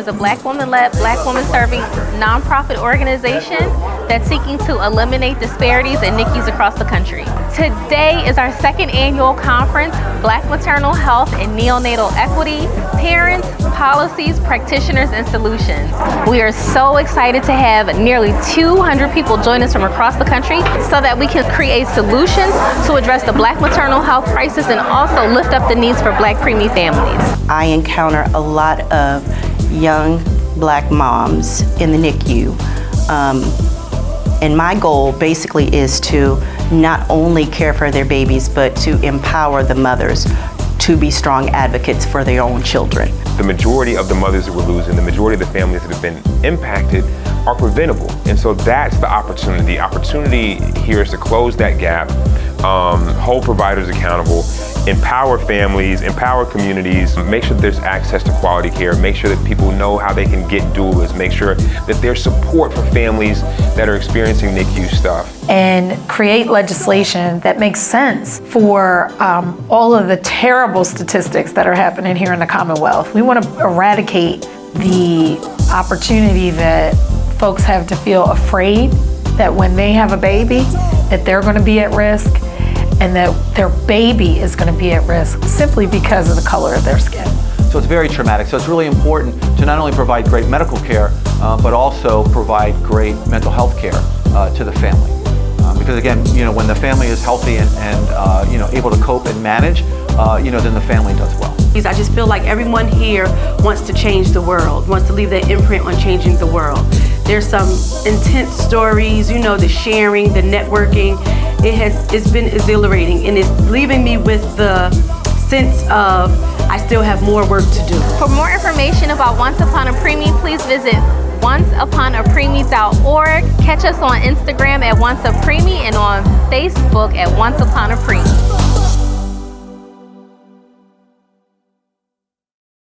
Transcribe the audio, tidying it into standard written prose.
is a Black woman-led, Black woman-serving nonprofit organization that's seeking to eliminate disparities in NICUs across the country. Today is our second annual conference, Black Maternal Health and Neonatal Equity, Parents, Policies, Practitioners, and Solutions. We are so excited to have nearly 200 people join us from across the country so that we can create solutions to address the Black maternal health crisis and also lift up the needs for Black preemie families. I encounter a lot of young Black moms in the NICU. And my goal basically is to not only care for their babies, but to empower the mothers to be strong advocates for their own children. The majority of the mothers that we're losing, the majority of the families that have been impacted are preventable. And so that's the opportunity. The opportunity here is to close that gap, hold providers accountable, empower families, empower communities, make sure that there's access to quality care, make sure that people know how they can get doulas, make sure that there's support for families that are experiencing NICU stuff. And create legislation that makes sense for all of the terrible statistics that are happening here in the Commonwealth. We want to eradicate the opportunity that folks have to feel afraid that when they have a baby, that they're going to be at risk and that their baby is going to be at risk simply because of the color of their skin. So it's very traumatic. So it's really important to not only provide great medical care, but also provide great mental health care to the family. Because again, when the family is healthy and able to cope and manage, then the family does well. I just feel like everyone here wants to change the world, wants to leave their imprint on changing the world. There's some intense stories, the sharing, the networking. It's been exhilarating, and it's leaving me with the sense of I still have more work to do. For more information about Once Upon a Preemie, please visit onceuponapreemie.org. Catch us on Instagram at Once a Preemie and on Facebook at Once Upon a Preemie.